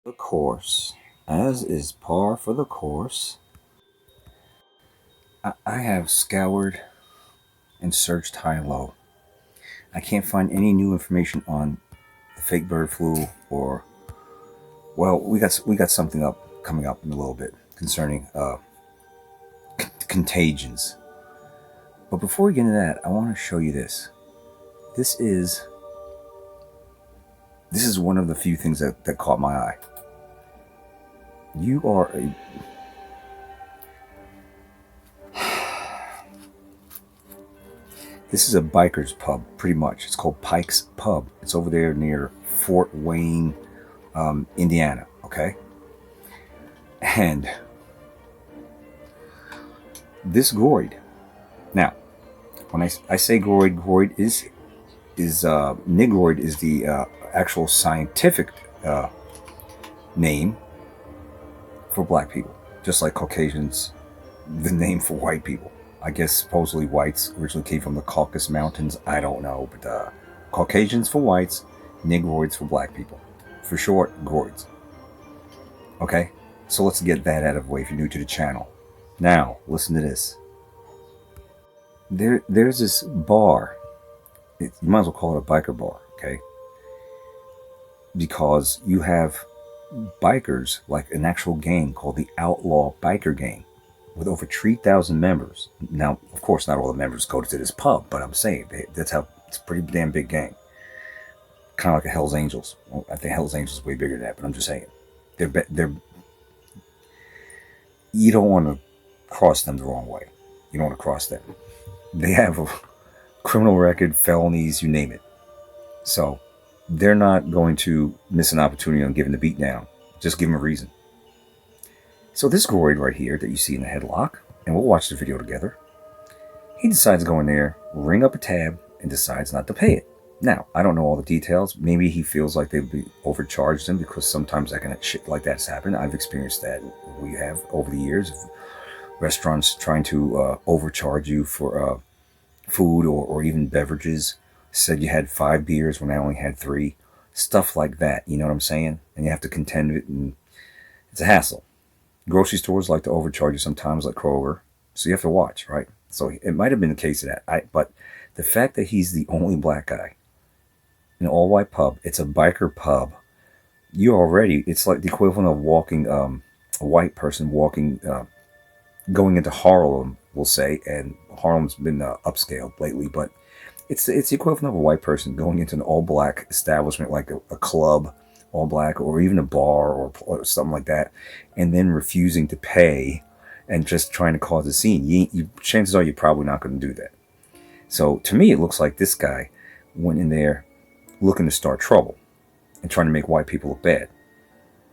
The course, as is par for the course, I have scoured and searched high and low. I can't find any new information on the fake bird flu, or, well, we got something coming up in a little bit concerning contagions. But before we get into that, I want to show you this. This is one of the few things that caught my eye. You are a This is a biker's pub, pretty much. It's called Pike's Pub. It's over there near Fort Wayne, Indiana, okay? And this Groid. Now, when I say Groid is Negroid is the actual scientific name for black people, just like Caucasians, the name for white people. I guess supposedly whites originally came from the Caucasus Mountains. I don't know, but Caucasians for whites, Negroids for black people. For short, Groids. Okay, so let's get that out of the way if you're new to the channel. Now, listen to this. There's this bar. You might as well call it a biker bar, okay? Because you have bikers, like an actual gang called the Outlaw Biker Gang, with over 3,000 members. Now, of course, not all the members go to this pub, but I'm saying that's how it's a pretty damn big gang. Kind of like a Hell's Angels. Well, I think Hell's Angels is way bigger than that, but I'm just saying. They're you don't want to cross them the wrong way. You don't want to cross them. They have a criminal record, felonies, you name it. So they're not going to miss an opportunity on giving the beat down. Just give them a reason. So this Groid right here that you see in the headlock, and we'll watch the video together, he decides to go in there, ring up a tab, and decides not to pay it. Now, I don't know all the details. Maybe he feels like they've overcharged him, because sometimes that kind of shit like that's happened. I've experienced that. We have over the years of restaurants trying to overcharge you for food or even beverages. Said you had 5 beers when I only had 3. Stuff like that, you know what I'm saying? And you have to contend with it, and it's a hassle. Grocery stores like to overcharge you sometimes, like Kroger. So you have to watch, right? So it might have been the case of that. But the fact that he's the only black guy in an all-white pub, it's a biker pub. It's like the equivalent of walking, a white person walking, going into Harlem, we'll say. And Harlem's been upscaled lately, but it's the equivalent of a white person going into an all-black establishment, like a club, all black, or even a bar or something like that, and then refusing to pay and just trying to cause a scene. Chances are you're probably not going to do that. So to me, it looks like this guy went in there looking to start trouble and trying to make white people look bad.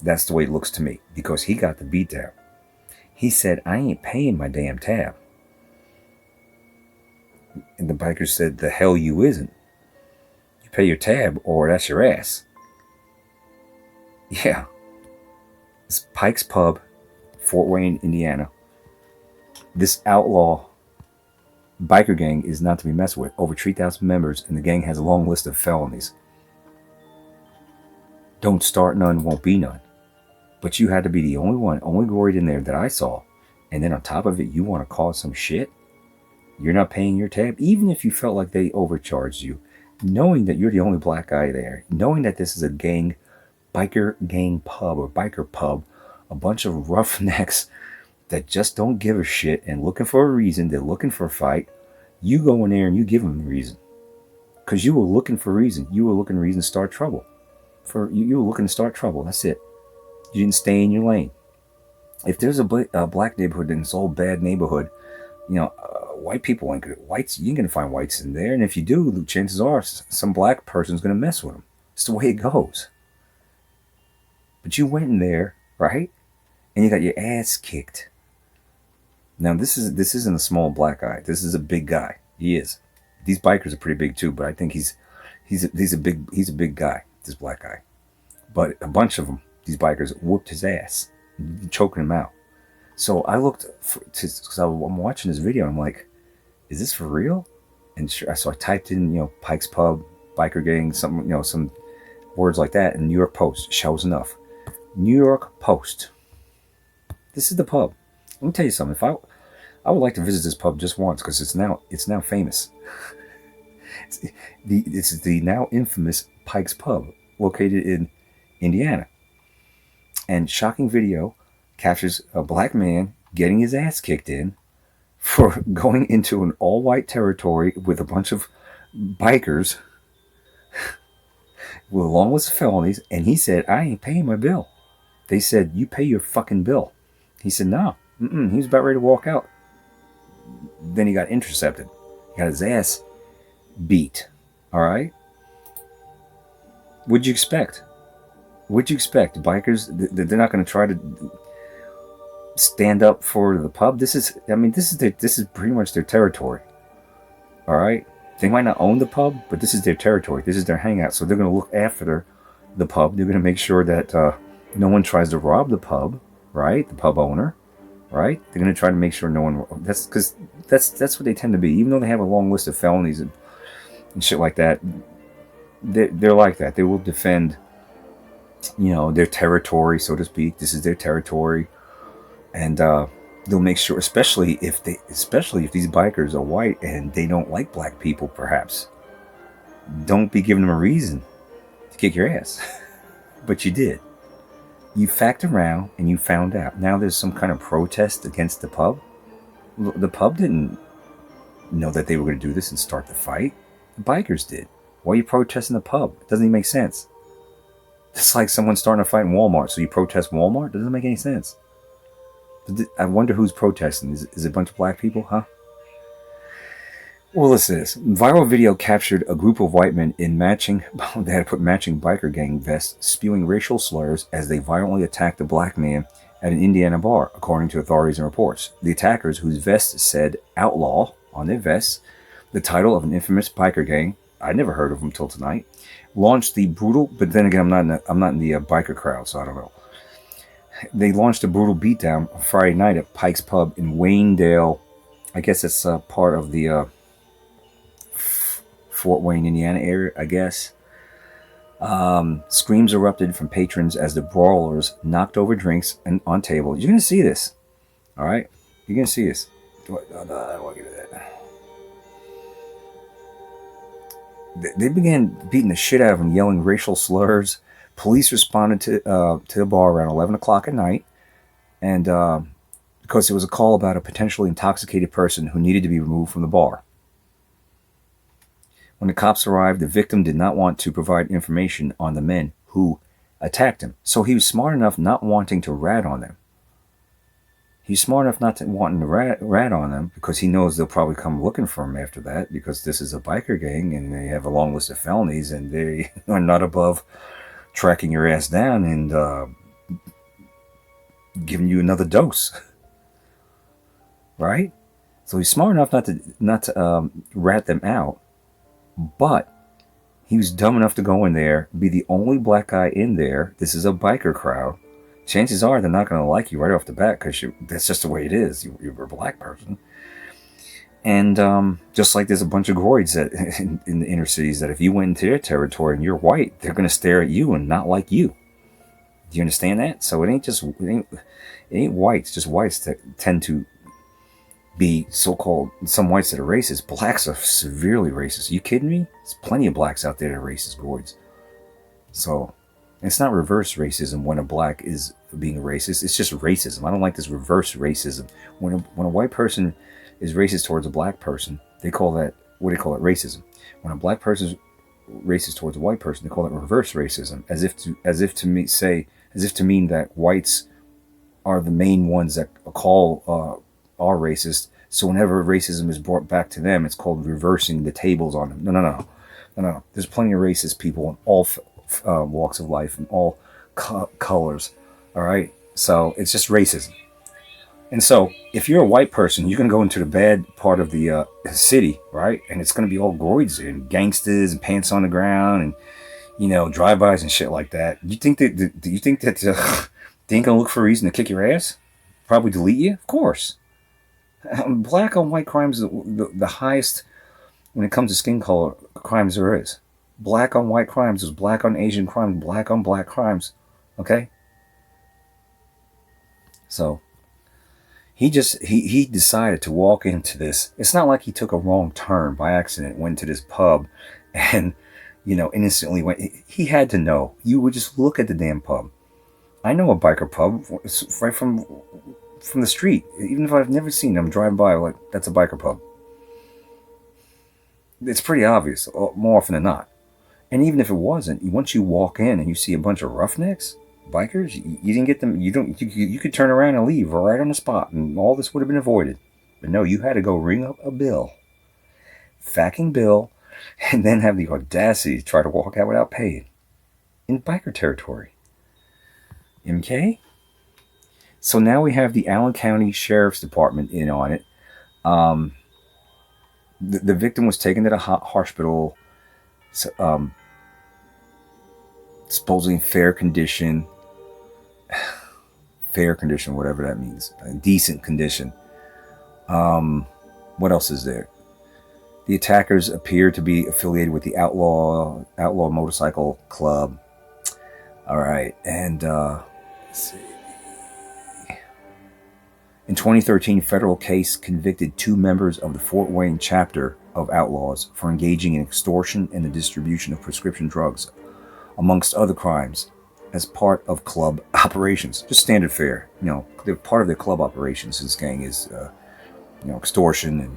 That's the way it looks to me, because he got the beat down. He said, "I ain't paying my damn tab." And the biker said, "The hell you isn't. You pay your tab or that's your ass." Yeah. It's Pike's Pub, Fort Wayne, Indiana. This outlaw biker gang is not to be messed with. Over 3,000 members, and the gang has a long list of felonies. Don't start none, won't be none. But you had to be the only Groid in there that I saw. And then on top of it, you want to cause some shit? You're not paying your tab? Even if you felt like they overcharged you, knowing that you're the only black guy there, knowing that this is a biker gang pub or biker pub, a bunch of roughnecks that just don't give a shit and looking for a reason. They're looking for a fight. You go in there and you give them the reason. Because you were looking for a reason. You were looking for a reason to start trouble. You were looking to start trouble. That's it. You didn't stay in your lane. If there's a black neighborhood and it's all bad neighborhood, white people ain't gonna, whites. You ain't gonna find whites in there. And if you do, the chances are some black person's gonna mess with them. It's the way it goes. But you went in there, right? And you got your ass kicked. Now this isn't a small black guy. This is a big guy. He is. These bikers are pretty big too, but I think he's a big guy. This black guy. But a bunch of them, these bikers, whooped his ass, choking him out. So I looked because I'm watching this video. And I'm like, is this for real? And so I typed in, Pike's Pub, biker gang, something, some words like that, and New York Post shows enough. New York Post. This is the pub. Let me tell you something. If I would like to visit this pub just once because it's now famous. It's the now infamous Pike's Pub, located in Indiana. And shocking video captures a black man getting his ass kicked in for going into an all-white territory with a bunch of bikers with a long list of felonies, and he said, I ain't paying my bill. They said, you pay your fucking bill. He said, no. He was about ready to walk out. Then he got intercepted. He got his ass beat. All right? What'd you expect? What'd you expect? Bikers, they're not going to try to stand up for the pub. This is pretty much their territory. All right? They might not own the pub, but this is their territory. This is their hangout. So they're going to look after the pub. They're going to make sure that no one tries to rob the pub, right? The pub owner, right? They're going to try to make sure no one. That's because that's what they tend to be. Even though they have a long list of felonies and shit like that, they're like that. They will defend, their territory, so to speak. This is their territory, and they'll make sure, especially if these bikers are white and they don't like black people, perhaps. Don't be giving them a reason to kick your ass. But you did. You facked around and you found out. Now there's some kind of protest against the pub. The pub didn't know that they were going to do this and start the fight. The bikers did. Why are you protesting the pub? It doesn't even make sense. It's like someone starting a fight in Walmart, so you protest Walmart? It doesn't make any sense. I wonder who's protesting. Is it a bunch of black people, huh? Well, listen to this. Viral video captured a group of white men in matching biker gang vests, spewing racial slurs as they violently attacked a black man at an Indiana bar, according to authorities and reports. The attackers, whose vests said "outlaw" on their vests, the title of an infamous biker gang, I never heard of them till tonight, launched the brutal. But then again, I'm not in the biker crowd, so I don't know. They launched a brutal beatdown on Friday night at Pike's Pub in Waynedale. I guess it's part of the Fort Wayne, Indiana area, I guess. Screams erupted from patrons as the brawlers knocked over drinks on tables. You're going to see this. All right? You're going to see this. They began beating the shit out of him, yelling racial slurs. Police responded to the bar around 11 o'clock at night, and because there was a call about a potentially intoxicated person who needed to be removed from the bar. When the cops arrived, the victim did not want to provide information on the men who attacked him, so he was smart enough not wanting to rat on them. He's smart enough not to wanting to rat on them because he knows they'll probably come looking for him after that, because this is a biker gang and they have a long list of felonies and they are not above tracking your ass down and giving you another dose. Right? So he's smart enough not to rat them out, but he was dumb enough to go in there, be the only black guy in there. This is a biker crowd. Chances are they're not going to like you right off the bat because that's just the way it is. You're a black person. And just like there's a bunch of groids in the inner cities that if you went into their territory and you're white, they're going to stare at you and not like you. Do you understand that? So it ain't whites, just whites that tend to be so-called, some whites that are racist. Blacks are severely racist. Are you kidding me? There's plenty of blacks out there that are racist groids. So It's not reverse racism when a black is being racist. It's just racism. I don't like this reverse racism. When a white person is racist towards a black person, they call that, what do they call it? Racism. When a black person is racist towards a white person, they call it reverse racism, as if to mean that whites are the main ones that are racist. So whenever racism is brought back to them, it's called reversing the tables on them. No. There's plenty of racist people in all walks of life and all colors. All right, so it's just racism. And so if you're a white person, you're gonna go into the bad part of the city, right? And it's gonna be all groids and gangsters and pants on the ground and drive-bys and shit like that. Do you think that they ain't gonna look for a reason to kick your ass? Probably delete you, of course. Black on white crimes is the highest when it comes to skin color crimes there is. Black on white crimes is black on Asian crimes, black on black crimes. Okay? So he decided to walk into this. It's not like he took a wrong turn by accident, went to this pub and innocently went. He had to know. You would just look at the damn pub. I know a biker pub. It's right from the street. Even if I've never seen them drive by, like, that's a biker pub. It's pretty obvious, more often than not. And even if it wasn't, once you walk in and you see a bunch of roughnecks, bikers, you didn't get them. You could turn around and leave right on the spot, and all this would have been avoided. But no, you had to go ring up a bill, fucking bill, and then have the audacity to try to walk out without paying in biker territory. Okay? So now we have the Allen County Sheriff's Department in on it. The victim was taken to the hospital, supposedly in fair condition, whatever that means, a decent condition. What else is there? The attackers appear to be affiliated with the outlaw motorcycle club. All right, and let's see. In 2013, federal case convicted 2 members of the Fort Wayne chapter of Outlaws for engaging in extortion and the distribution of prescription drugs, amongst other crimes, as part of club operations. Just standard fare. They're part of their club operations. This gang is, extortion and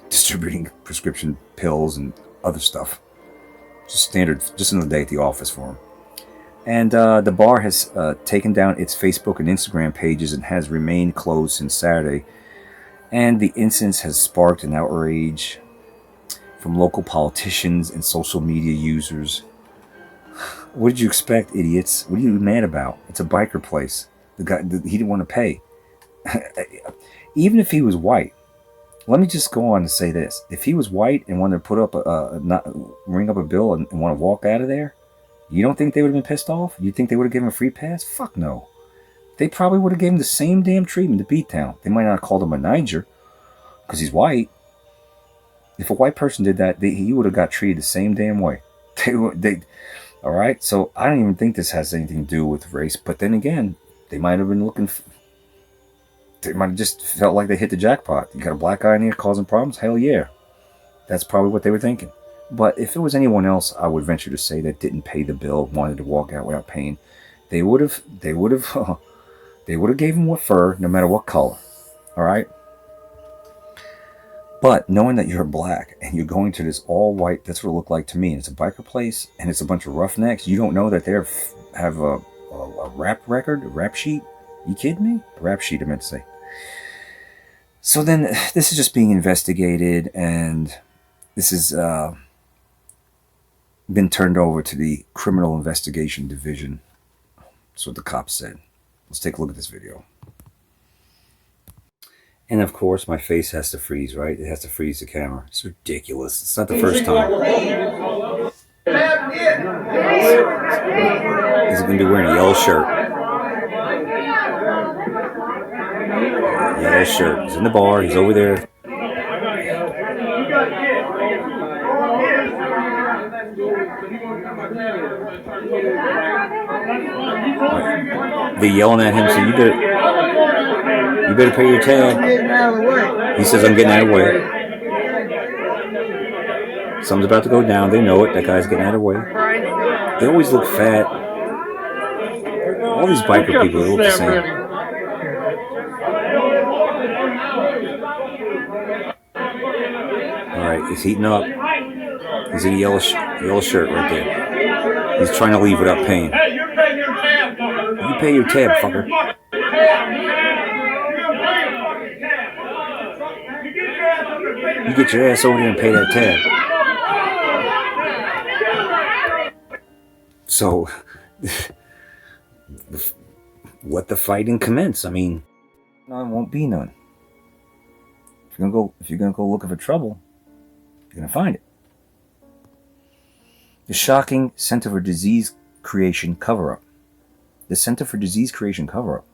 distributing prescription pills and other stuff. Just standard, just another day at the office for them. And the bar has taken down its Facebook and Instagram pages and has remained closed since Saturday. And the incident has sparked an outrage from local politicians and social media users. What did you expect, idiots? What are you mad about? It's a biker place. The guy, he didn't want to pay. Even if he was white, let me just go on to say this: if he was white and wanted to put up ring up a bill and want to walk out of there, you don't think they would have been pissed off? You think they would have given him a free pass? Fuck no. They probably would have given him the same damn treatment to B-Town. They might not have called him a Niger because he's white. If a white person did that, he would have got treated the same damn way. All right? So I don't even think this has anything to do with race. But then again, they might have been looking... They might have just felt like they hit the jackpot. You got a black guy in here causing problems? Hell yeah. That's probably what they were thinking. But if it was anyone else, I would venture to say that didn't pay the bill, wanted to walk out without paying, they would have gave him what fur, no matter what color. All right. But knowing that you're black and you're going to this all white, that's what it looked like to me. And it's a biker place, and it's a bunch of roughnecks. You don't know that they have a rap record, a rap sheet. You kidding me? A rap sheet, I meant to say. So then, this is just being investigated, and this is been turned over to the Criminal Investigation Division. That's what the cops said. Let's take a look at this video. And of course, my face has to freeze, right? It has to freeze the camera. It's ridiculous. It's not the first time. He's going to be wearing a yellow shirt. Yellow shirt. He's in the bar. He's over there. They're yelling at him, so you better pay your tab. He says, I'm getting out of the way. Something's about to go down. They know it. That guy's getting out of the way. They always look fat. All these biker people, they look the same. Alright, he's heating up. He's in a yellow shirt right there. He's trying to leave without paying. Hey, you're paying your tab, fucker. You pay your tab, fucker. You get your ass over there and pay that tab. So, let the fighting commence. I mean, none won't be none. If you're gonna go looking for trouble, you're gonna find it. The shocking Center for Disease Creation cover-up. The Center for Disease Creation cover-up.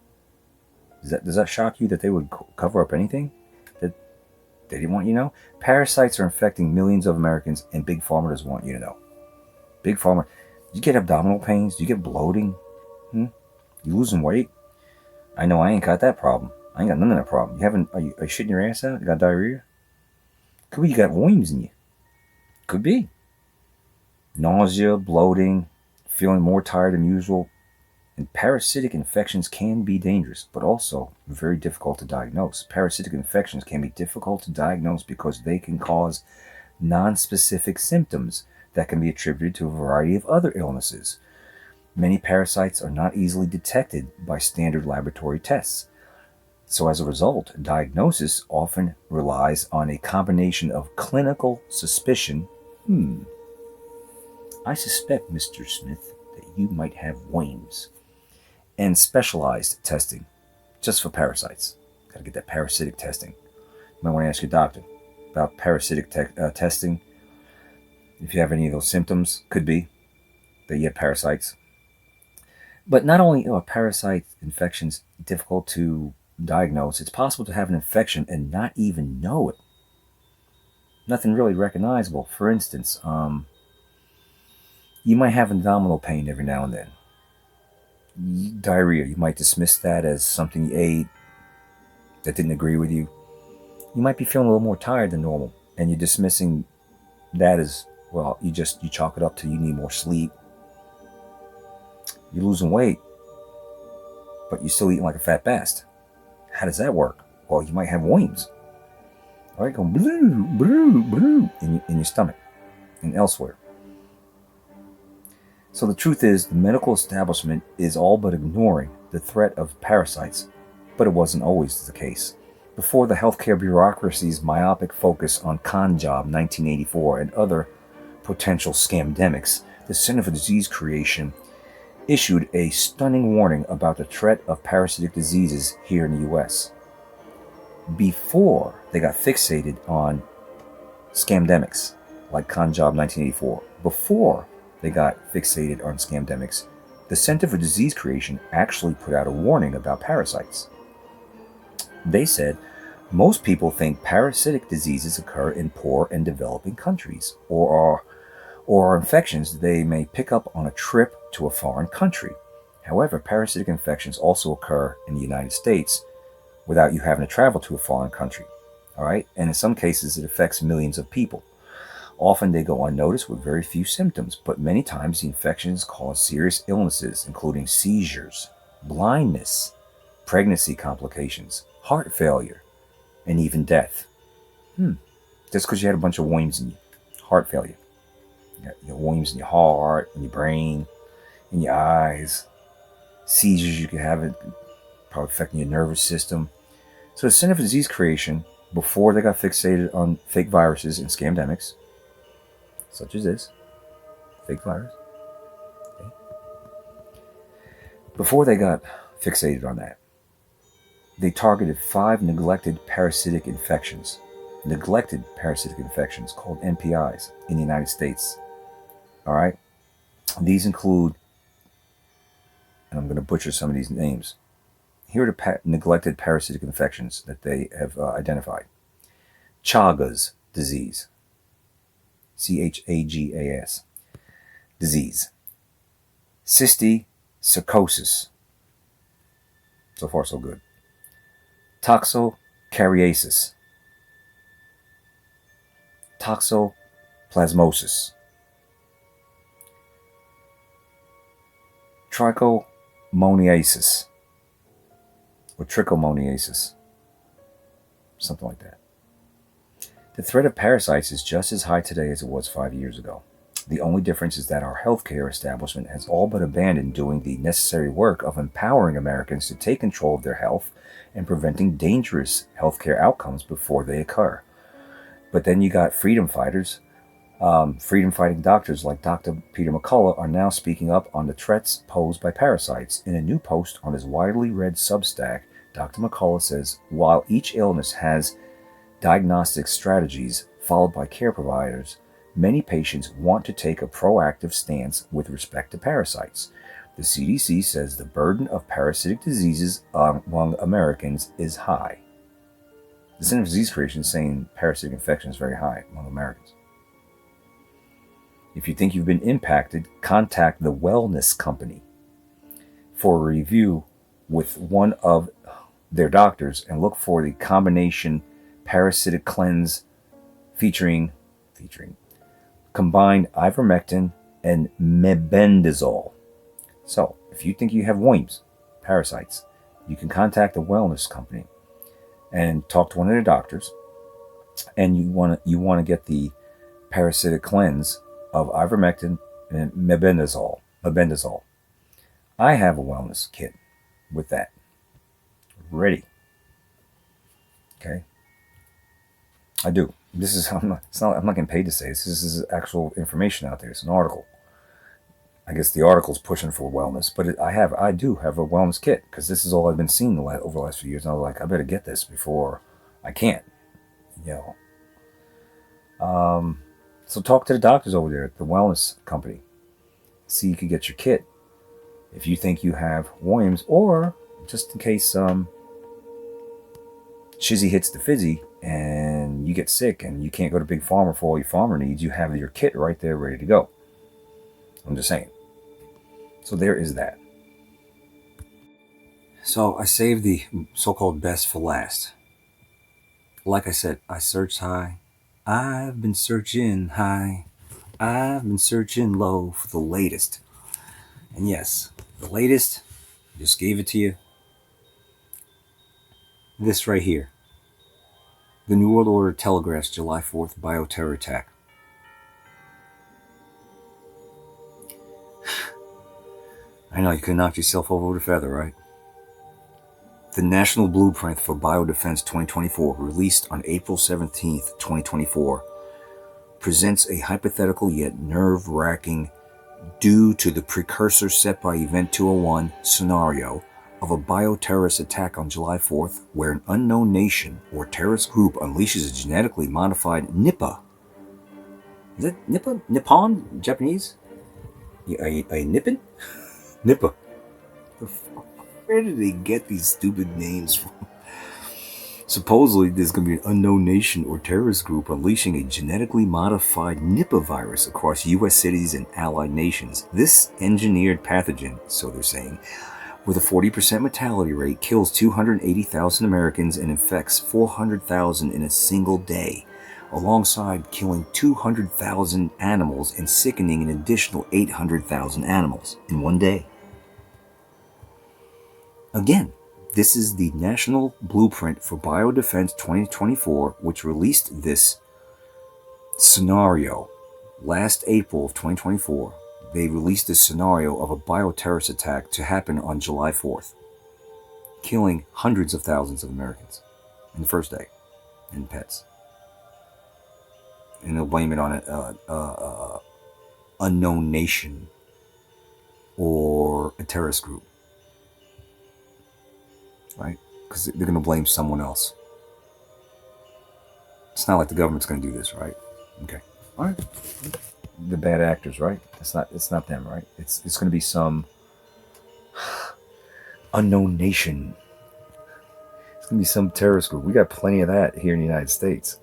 Does that shock you that they would cover up anything that they didn't want you to know? Parasites are infecting millions of Americans, and Big Pharma doesn't want you to know. Big Pharma. You get abdominal pains? Do you get bloating? You losing weight? I know I ain't got that problem. I ain't got none of that problem. Are you shitting your ass out? You got diarrhea? Could be you got worms in you. Could be. Nausea, bloating, feeling more tired than usual. And parasitic infections can be dangerous, but also very difficult to diagnose. Parasitic infections can be difficult to diagnose because they can cause non-specific symptoms that can be attributed to a variety of other illnesses. Many parasites are not easily detected by standard laboratory tests. So as a result, diagnosis often relies on a combination of clinical suspicion. I suspect, Mr. Smith, that you might have worms. And specialized testing, just for parasites. Got to get that parasitic testing. You might want to ask your doctor about parasitic testing. If you have any of those symptoms, could be that you have parasites. But not only are parasite infections difficult to diagnose, it's possible to have an infection and not even know it. Nothing really recognizable. For instance, you might have abdominal pain every now and then. Diarrhea, you might dismiss that as something you ate that didn't agree with you. You might be feeling a little more tired than normal, and you're dismissing that as, well, you chalk it up to you need more sleep. You're losing weight, but you're still eating like a fat bastard. How does that work? Well, you might have worms. All right, going blue, blue, blue in your stomach and elsewhere. So the truth is, the medical establishment is all but ignoring the threat of parasites, but it wasn't always the case. Before the healthcare bureaucracy's myopic focus on con job 1984 and other potential scamdemics, the Center for Disease Creation issued a stunning warning about the threat of parasitic diseases here in the U.S. Before they got fixated on scamdemics, like con job 1984, before they got fixated on scamdemics, the Center for Disease Creation actually put out a warning about parasites. They said, most people think parasitic diseases occur in poor and developing countries, or are infections they may pick up on a trip to a foreign country. However, parasitic infections also occur in the United States without you having to travel to a foreign country. All right? And in some cases, it affects millions of people. Often they go unnoticed with very few symptoms, but many times the infections cause serious illnesses, including seizures, blindness, pregnancy complications, heart failure, and even death. Just because you had a bunch of worms in you. Heart failure. You got your worms in your heart, in your brain, in your eyes. Seizures you could have, it probably affecting your nervous system. So the Center for Disease Creation, before they got fixated on fake viruses and scamdemics, such as this, fake virus. Okay. Before they got fixated on that, they targeted 5 neglected parasitic infections called NPIs in the United States. All right? These include, and I'm going to butcher some of these names. Here are the neglected parasitic infections that they have identified. Chagas disease. Chagas disease. Cysticercosis. So far, so good. Toxocariasis. Toxoplasmosis. Trichomoniasis trichomoniasis or trichomoniasis, something like that. The threat of parasites is just as high today as it was 5 years ago. The only difference is that our healthcare establishment has all but abandoned doing the necessary work of empowering Americans to take control of their health and preventing dangerous healthcare outcomes before they occur. But then you got freedom fighters, freedom-fighting doctors like Dr. Peter McCullough are now speaking up on the threats posed by parasites. In a new post on his widely read Substack, Dr. McCullough says, while each illness has diagnostic strategies followed by care providers, many patients want to take a proactive stance with respect to parasites. The CDC says the burden of parasitic diseases among Americans is high. The Center for Disease Creation is saying parasitic infection is very high among Americans. If you think you've been impacted, contact the Wellness Company for a review with one of their doctors and look for the combination parasitic cleanse featuring combined ivermectin and mebendazole. So, if you think you have worms, parasites, you can contact the Wellness Company and talk to one of their doctors, and you want to get the parasitic cleanse of ivermectin and mebendazole. I have a wellness kit with that ready. Okay, I do. This is I'm not getting paid to say this. This is actual information out there. It's an article. I guess the article's pushing for wellness, but I do have a wellness kit because this is all I've been seeing over the last few years. And I was like, I better get this before I can't. So talk to the doctors over there at the Wellness Company. See, you could get your kit if you think you have worms, or just in case shizzy hits the fizzy and you get sick and you can't go to Big Pharma for all your farmer needs. You have your kit right there ready to go. I'm just saying. So there is that. So I saved the so-called best for last. Like I said, I searched high. I've been searching high. I've been searching low for the latest. And yes, the latest, just gave it to you. This right here. The New World Order telegraphs July 4th bioterror attack. I know, you could knock yourself over with a feather, right? The National Blueprint for Biodefense 2024, released on April 17th, 2024, presents a hypothetical yet nerve-wracking, due to the precursor set by Event 201 scenario of a bioterrorist attack on July 4th, where an unknown nation or terrorist group unleashes a genetically modified Nipah. Is it Nipah? Nippon? Japanese? A Nippon? Nipah. Where did they get these stupid names from? Supposedly, there's going to be an unknown nation or terrorist group unleashing a genetically modified Nipah virus across U.S. cities and allied nations. This engineered pathogen, so they're saying, with a 40% mortality rate, kills 280,000 Americans and infects 400,000 in a single day, alongside killing 200,000 animals and sickening an additional 800,000 animals in one day. Again, this is the National Blueprint for Biodefense 2024, which released this scenario last April of 2024. They released a scenario of a bioterrorist attack to happen on July 4th, killing hundreds of thousands of Americans in the first day, and pets. And they'll blame it on an unknown nation or a terrorist group. Right? Because they're going to blame someone else. It's not like the government's going to do this, right? Okay. All right. The bad actors, right? It's not them, right? It's going to be some unknown nation. It's going to be some terrorist group. We got plenty of that here in the United States.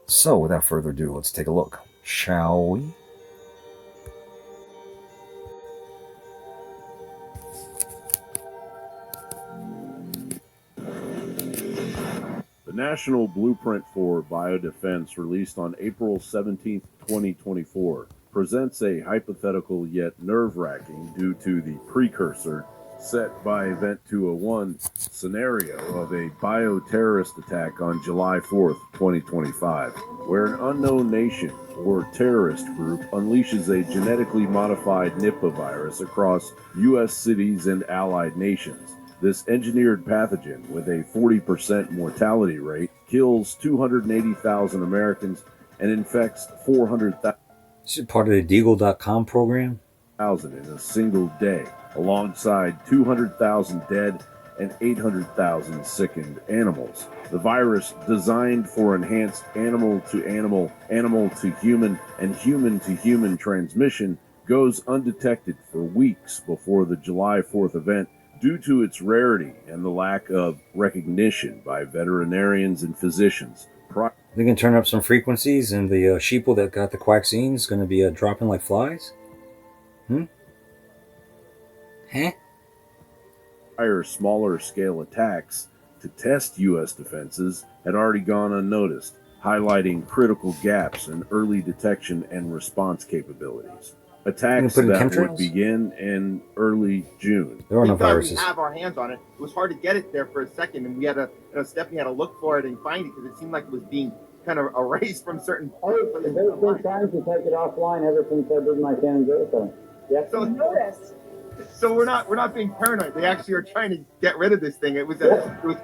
So, without further ado, let's take a look, shall we? The National Blueprint for Biodefense, released on April 17, 2024, presents a hypothetical yet nerve-wracking due to the precursor set by Event 201 scenario of a bioterrorist attack on July 4th, 2025, where an unknown nation or terrorist group unleashes a genetically modified Nipah virus across U.S. cities and allied nations. This engineered pathogen, with a 40% mortality rate, kills 280,000 Americans and infects 400,000 This is part of the Deagle.com program. in a single day, alongside 200,000 dead and 800,000 sickened animals. The virus, designed for enhanced animal-to-animal, animal-to-human, and human-to-human transmission, goes undetected for weeks before the July 4th event due to its rarity and the lack of recognition by veterinarians and physicians. They can turn up some frequencies, and the sheeple that got the quaxine is going to be dropping like flies. Huh? Prior smaller scale attacks to test U.S. defenses had already gone unnoticed, highlighting critical gaps in early detection and response capabilities. Attacks that would begin in early June. There are no viruses. We have our hands on it. It was hard to get it there for a second, and we had Stephanie had to look for it and find it because it seemed like it was being kind of erased from certain parts. There's been times to take it offline ever since I did my San Andreas. Yes. So we're not being paranoid. They actually are trying to get rid of this thing. It was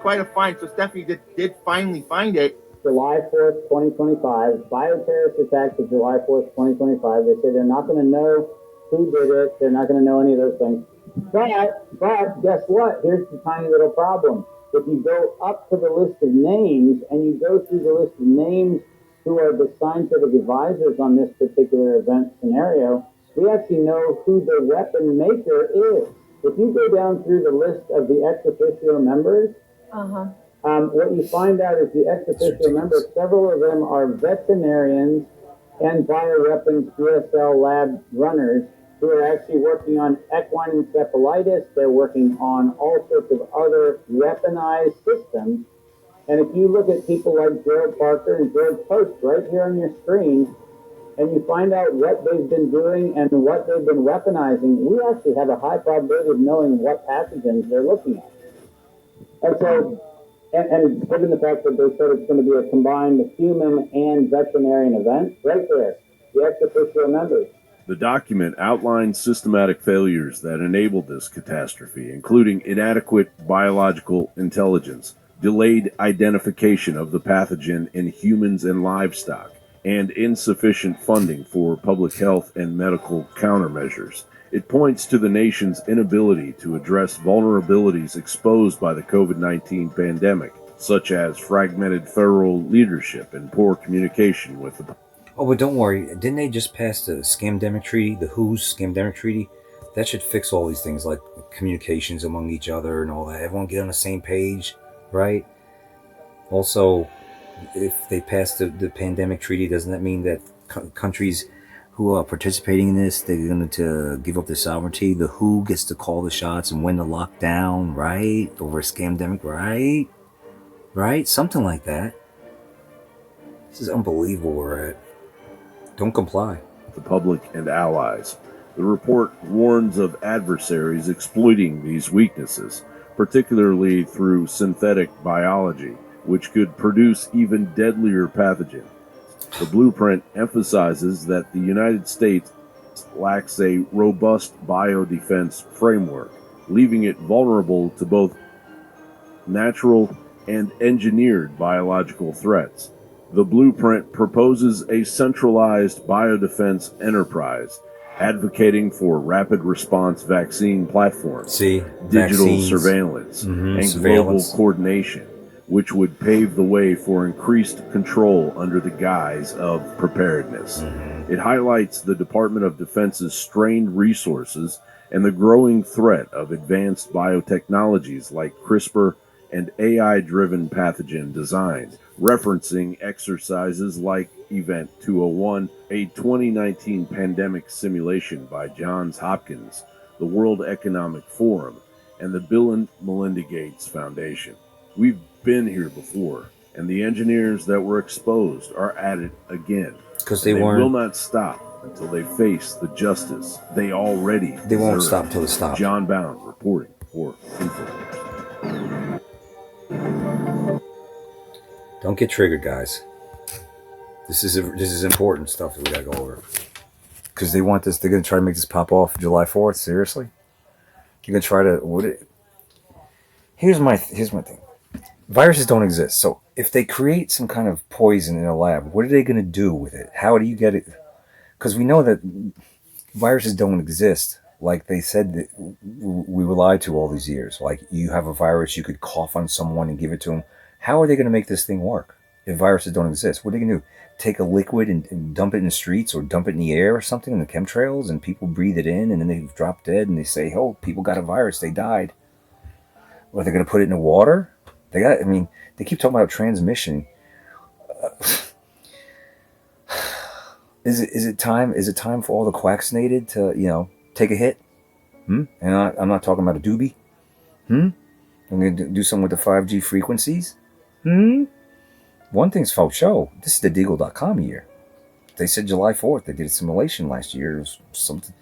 quite a find. So Stephanie did finally find it. July 4th, 2025, bioterrorist attack to July 4th, 2025. They say they're not going to know who did it. They're not going to know any of those things. But guess what? Here's the tiny little problem. If you go up to the list of names and you go through the list of names who are the scientific advisors on this particular event scenario, we actually know who the weapon maker is. If you go down through the list of the ex officio members, what you find out is the ex officio members, several of them are veterinarians and bioweapons QSL lab runners who are actually working on equine encephalitis. They're working on all sorts of other weaponized systems. And if you look at people like Gerald Parker and George Post right here on your screen, and you find out what they've been doing and what they've been weaponizing, we actually have a high probability of knowing what pathogens they're looking at. And so, and given the fact that they said it's going to be a combined human and veterinarian event, right there, the ex officio members. The document outlines systematic failures that enabled this catastrophe, including inadequate biological intelligence, delayed identification of the pathogen in humans and livestock, and insufficient funding for public health and medical countermeasures. It points to the nation's inability to address vulnerabilities exposed by the COVID-19 pandemic, such as fragmented federal leadership and poor communication with the... Oh, but don't worry. Didn't they just pass the Scamdemic Treaty, the WHO's Scamdemic Treaty? That should fix all these things like communications among each other and all that. Everyone get on the same page, right? Also, if they pass the pandemic treaty, doesn't that mean that countries who are participating in this, they're going to give up their sovereignty? The WHO gets to call the shots and when to lock down, right? Over a scamdemic, right? Right? Something like that. This is unbelievable where we're at. Don't comply. The public and allies. The report warns of adversaries exploiting these weaknesses, particularly through synthetic biology, which could produce even deadlier pathogens. The blueprint emphasizes that the United States lacks a robust biodefense framework, leaving it vulnerable to both natural and engineered biological threats. The blueprint proposes a centralized biodefense enterprise, advocating for rapid response vaccine platforms, digital surveillance, and global coordination, which would pave the way for increased control under the guise of preparedness. It highlights the Department of Defense's strained resources and the growing threat of advanced biotechnologies like CRISPR and AI-driven pathogen design, referencing exercises like Event 201, a 2019 pandemic simulation by Johns Hopkins, the World Economic Forum, and the Bill and Melinda Gates Foundation. We've been here before, and the engineers that were exposed are at it again. Because they will not stop. until they face the justice they already They won't deserve. stop till it's stopped. John Bound reporting for InfoWars. Don't get triggered, guys. This is important stuff that we gotta go over. Because they want this. They're gonna try to make this pop off July 4th. Seriously, you're gonna try to. Here's my thing. Viruses don't exist. So if they create some kind of poison in a lab, what are they gonna do with it? How do you get it? Because we know that viruses don't exist. Like they said that we were lied to all these years. Like you have a virus, you could cough on someone and give it to them. How are they going to make this thing work if viruses don't exist? What are they going to do? Take a liquid and dump it in the streets or dump it in the air or something in the chemtrails and people breathe it in and then they drop dead and they say, oh, people got a virus, they died. Or they're going to put it in the water? They keep talking about transmission. Is it time for all the quaxinated to, take a hit? And I'm not talking about a doobie. I'm going to do something with the 5G frequencies. One thing's for sure. This is the Deagle.com year. They said July 4th. They did a simulation last year. It was something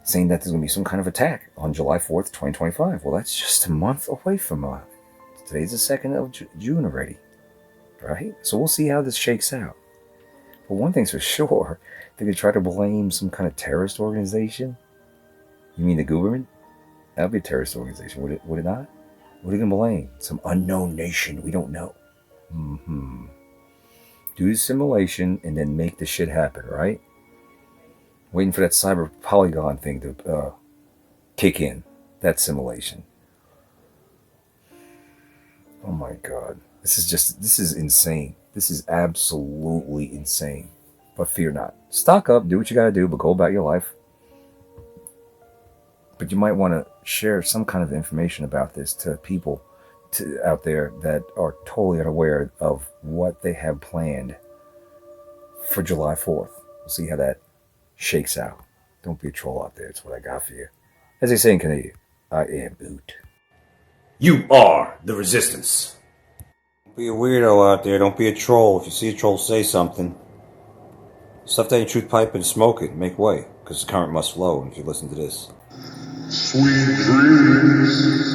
saying that there's going to be some kind of attack on July 4th, 2025. Well, that's just a month away from today's the 2nd of June already. Right? So we'll see how this shakes out. But one thing's for sure. They're going to try to blame some kind of terrorist organization. You mean the government? That would be a terrorist organization, would it not? What are you going to blame? Some unknown nation we don't know. Do the simulation and then make the shit happen, right? Waiting for that cyber polygon thing to kick in. That simulation. Oh my God. This is insane. This is absolutely insane. But fear not. Stock up, do what you got to do, but go about your life. But you might want to share some kind of information about this to people out there that are totally unaware of what they have planned for July 4th. We'll see how that shakes out. Don't be a troll out there. It's what I got for you. As they say in Canadian, I am Oot. You are the resistance. Don't be a weirdo out there. Don't be a troll. If you see a troll, say something. Stuff that ain't truth pipe and smoke it. Make way, because the current must flow. And if you listen to this. Sweet dreams.